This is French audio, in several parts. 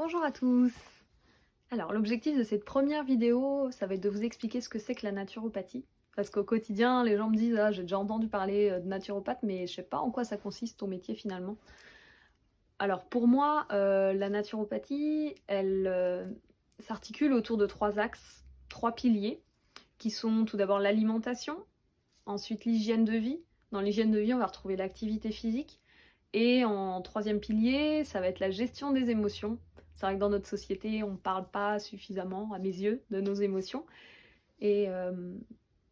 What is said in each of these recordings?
Bonjour à tous! Alors l'objectif de cette première vidéo, ça va être de vous expliquer ce que c'est que la naturopathie. Parce qu'au quotidien, les gens me disent: «Ah, j'ai déjà entendu parler de naturopathe, mais je sais pas en quoi ça consiste ton métier finalement». Alors pour moi, la naturopathie, elle s'articule autour de trois axes, trois piliers, qui sont tout d'abord l'alimentation, ensuite l'hygiène de vie. Dans l'hygiène de vie, on va retrouver l'activité physique. Et en troisième pilier, ça va être la gestion des émotions. C'est vrai que dans notre société, on ne parle pas suffisamment, à mes yeux, de nos émotions. Et, euh,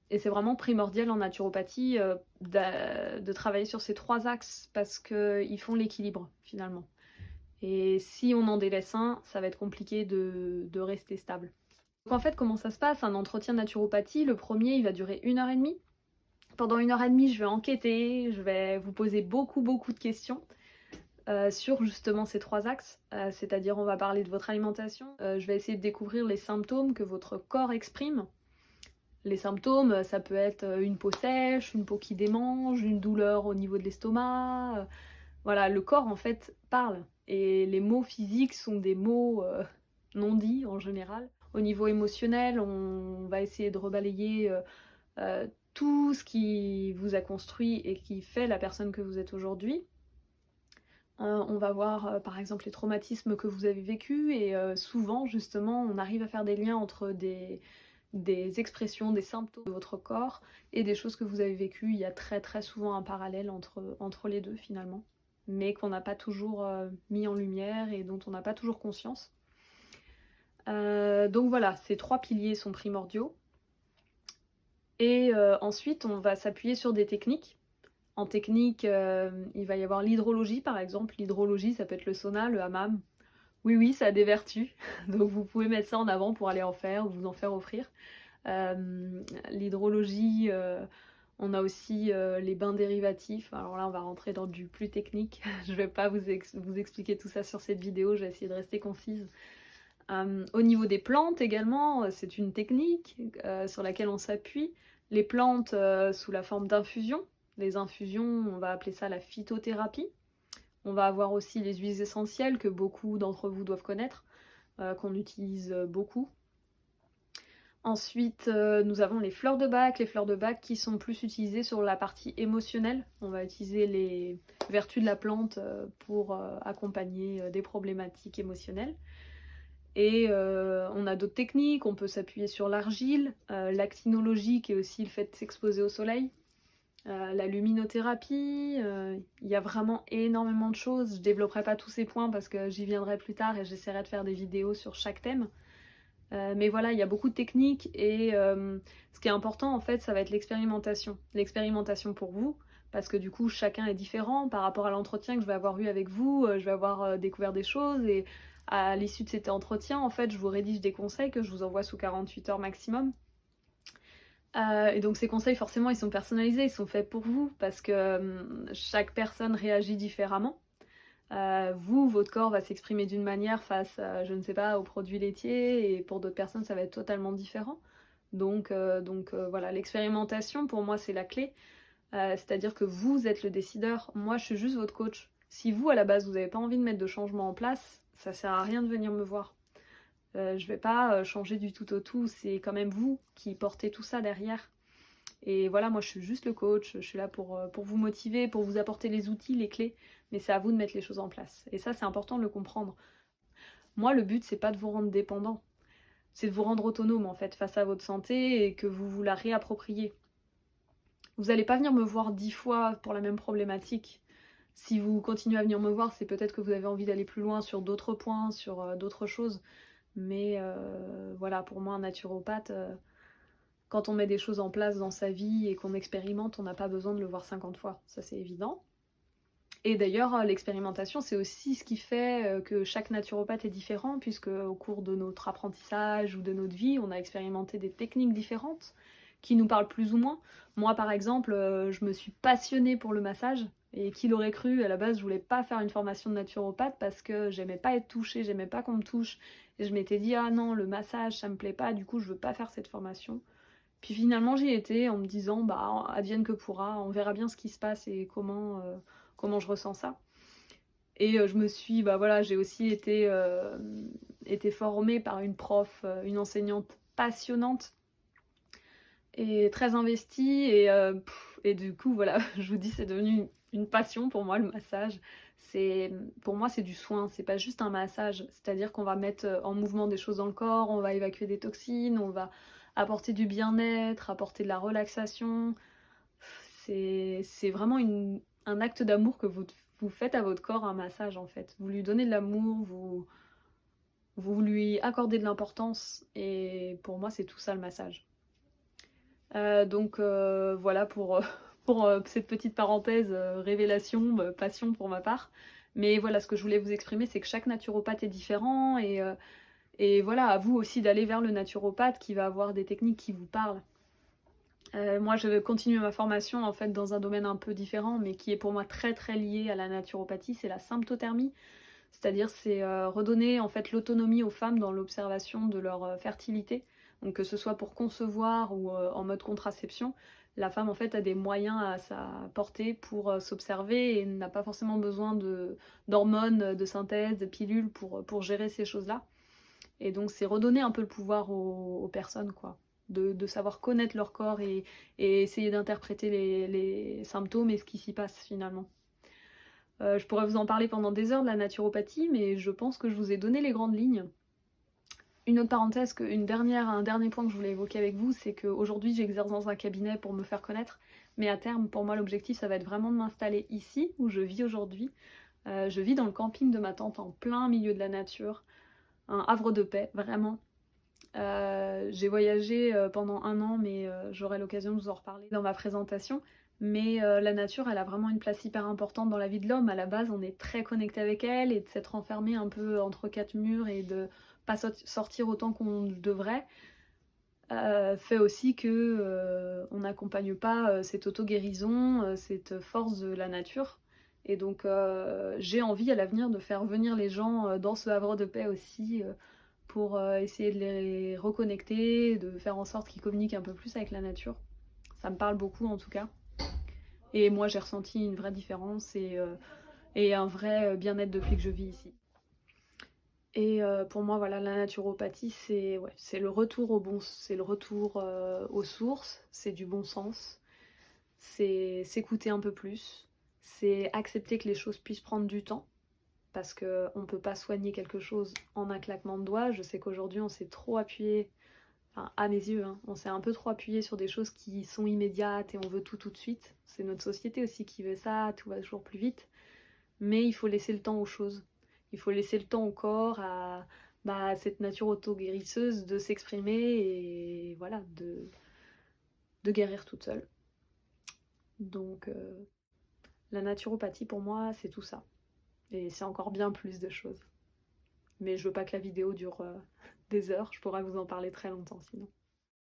et c'est vraiment primordial en naturopathie de travailler sur ces trois axes parce qu'ils font l'équilibre finalement. Et si on en délaisse un, ça va être compliqué de rester stable. Donc en fait, comment ça se passe? Un entretien de naturopathie, le premier, il va durer 1 heure et demie. Pendant 1 heure et demie, je vais enquêter, je vais vous poser beaucoup de questions. Sur justement ces trois axes, c'est-à-dire on va parler de votre alimentation, je vais essayer de découvrir les symptômes que votre corps exprime. Les symptômes, ça peut être une peau sèche, une peau qui démange, une douleur au niveau de l'estomac. Voilà, le corps en fait parle et les mots physiques sont des mots non dits en général. Au niveau émotionnel, on va essayer de rebalayer tout ce qui vous a construit et qui fait la personne que vous êtes aujourd'hui. On va voir par exemple les traumatismes que vous avez vécus et souvent justement on arrive à faire des liens entre des expressions, des symptômes de votre corps et des choses que vous avez vécues. Il y a très souvent un parallèle entre les deux finalement, mais qu'on n'a pas toujours mis en lumière et dont on n'a pas toujours conscience. Donc voilà, ces trois piliers sont primordiaux. Et ensuite on va s'appuyer sur des techniques. En technique, il va y avoir l'hydrologie par exemple. L'hydrologie, ça peut être le sauna, le hammam. Oui, ça a des vertus, donc vous pouvez mettre ça en avant pour aller en faire ou vous en faire offrir. L'hydrologie, on a aussi les bains dérivatifs. Alors là, on va rentrer dans du plus technique. Je vais pas vous expliquer tout ça sur cette vidéo, je vais essayer de rester concise. Au niveau des plantes également, c'est une technique sur laquelle on s'appuie. Les plantes sous la forme d'infusions. Les infusions, on va appeler ça la phytothérapie. On va avoir aussi les huiles essentielles que beaucoup d'entre vous doivent connaître, qu'on utilise beaucoup. Ensuite, nous avons les fleurs de Bach. Les fleurs de Bach qui sont plus utilisées sur la partie émotionnelle. On va utiliser les vertus de la plante pour accompagner des problématiques émotionnelles. Et on a d'autres techniques, on peut s'appuyer sur l'argile, l'actinologie qui est aussi le fait de s'exposer au soleil, la luminothérapie, il y a vraiment énormément de choses. Je développerai pas tous ces points parce que j'y viendrai plus tard et j'essaierai de faire des vidéos sur chaque thème. Mais voilà, il y a beaucoup de techniques et ce qui est important en fait, ça va être l'expérimentation. L'expérimentation pour vous, parce que du coup chacun est différent par rapport à l'entretien que je vais avoir eu avec vous, je vais avoir découvert des choses et à l'issue de cet entretien, en fait, je vous rédige des conseils que je vous envoie sous 48 heures maximum. Et donc ces conseils, forcément, ils sont personnalisés, ils sont faits pour vous, parce que chaque personne réagit différemment. Vous, votre corps va s'exprimer d'une manière face, je ne sais pas, aux produits laitiers, et pour d'autres personnes, ça va être totalement différent. Donc voilà, l'expérimentation, pour moi, c'est la clé. C'est-à-dire que vous êtes le décideur, moi, je suis juste votre coach. Si vous, à la base, vous n'avez pas envie de mettre de changement en place, ça sert à rien de venir me voir. Je vais pas changer du tout au tout, c'est quand même vous qui portez tout ça derrière. Et voilà, moi je suis juste le coach, je suis là pour vous motiver, pour vous apporter les outils, les clés, mais c'est à vous de mettre les choses en place. Et ça, c'est important de le comprendre. Moi, le but, c'est pas de vous rendre dépendant, c'est de vous rendre autonome en fait face à votre santé et que vous vous la réappropriez. Vous n'allez pas venir me voir 10 fois pour la même problématique. Si vous continuez à venir me voir, c'est peut-être que vous avez envie d'aller plus loin sur d'autres points, sur d'autres choses. Mais voilà, pour moi, un naturopathe, quand on met des choses en place dans sa vie et qu'on expérimente, on n'a pas besoin de le voir 50 fois, ça c'est évident. Et d'ailleurs, l'expérimentation, c'est aussi ce qui fait que chaque naturopathe est différent, puisque au cours de notre apprentissage ou de notre vie, on a expérimenté des techniques différentes qui nous parlent plus ou moins. Moi, par exemple, je me suis passionnée pour le massage, et qui l'aurait cru, à la base, je voulais pas faire une formation de naturopathe parce que j'aimais pas être touchée, j'aimais pas qu'on me touche, et je m'étais dit, ah non, le massage, ça me plaît pas, du coup, je veux pas faire cette formation. Puis finalement, j'y étais en me disant, bah, advienne que pourra, on verra bien ce qui se passe et comment je ressens ça. Et je me suis, bah voilà, j'ai aussi été formée par une prof, une enseignante passionnante et très investie et du coup voilà, je vous dis c'est devenu une passion pour moi le massage. Pour moi c'est du soin, c'est pas juste un massage, c'est-à-dire qu'on va mettre en mouvement des choses dans le corps, on va évacuer des toxines, on va apporter du bien-être, apporter de la relaxation. C'est vraiment un acte d'amour que vous faites à votre corps, un massage en fait. Vous lui donnez de l'amour, vous lui accordez de l'importance et pour moi c'est tout ça le massage. Donc voilà pour, pour cette petite parenthèse révélation, passion pour ma part. Mais voilà, ce que je voulais vous exprimer, c'est que chaque naturopathe est différent et voilà, à vous aussi d'aller vers le naturopathe qui va avoir des techniques qui vous parlent. Moi, je vais continuer ma formation en fait dans un domaine un peu différent, mais qui est pour moi très très lié à la naturopathie, c'est la symptothermie. C'est-à-dire c'est redonner en fait l'autonomie aux femmes dans l'observation de leur fertilité. Donc que ce soit pour concevoir ou en mode contraception, la femme en fait a des moyens à sa portée pour s'observer et n'a pas forcément besoin d'hormones, de synthèse, de pilules pour gérer ces choses-là. Et donc c'est redonner un peu le pouvoir aux personnes, quoi. De savoir connaître leur corps et essayer d'interpréter les symptômes et ce qui s'y passe finalement. Je pourrais vous en parler pendant des heures de la naturopathie, mais je pense que je vous ai donné les grandes lignes. Une autre parenthèse, un dernier point que je voulais évoquer avec vous, c'est qu'aujourd'hui j'exerce dans un cabinet pour me faire connaître, mais à terme, pour moi, l'objectif, ça va être vraiment de m'installer ici, où je vis aujourd'hui. Je vis dans le camping de ma tante, en plein milieu de la nature, un havre de paix, vraiment. J'ai voyagé pendant un an, mais j'aurai l'occasion de vous en reparler dans ma présentation. Mais la nature, elle a vraiment une place hyper importante dans la vie de l'homme. À la base, on est très connecté avec elle et de s'être enfermé un peu entre quatre murs et de pas sortir autant qu'on devrait fait aussi que on n'accompagne pas cette auto-guérison, cette force de la nature. Et donc j'ai envie à l'avenir de faire venir les gens dans ce havre de paix aussi pour essayer de les reconnecter, de faire en sorte qu'ils communiquent un peu plus avec la nature. Ça me parle beaucoup en tout cas. Et moi j'ai ressenti une vraie différence et un vrai bien-être depuis que je vis ici. Et pour moi, voilà, la naturopathie, c'est le retour c'est le retour aux sources, c'est du bon sens, c'est s'écouter un peu plus, c'est accepter que les choses puissent prendre du temps, parce qu'on ne peut pas soigner quelque chose en un claquement de doigts. Je sais qu'aujourd'hui, on s'est trop appuyé, enfin, à mes yeux, hein, on s'est un peu trop appuyé sur des choses qui sont immédiates et on veut tout tout de suite. C'est notre société aussi qui veut ça, tout va toujours plus vite. Mais il faut laisser le temps aux choses. Il faut laisser le temps au corps, à cette nature auto-guérisseuse de s'exprimer et voilà, de guérir toute seule. Donc la naturopathie pour moi c'est tout ça. Et c'est encore bien plus de choses. Mais je veux pas que la vidéo dure des heures, je pourrais vous en parler très longtemps sinon.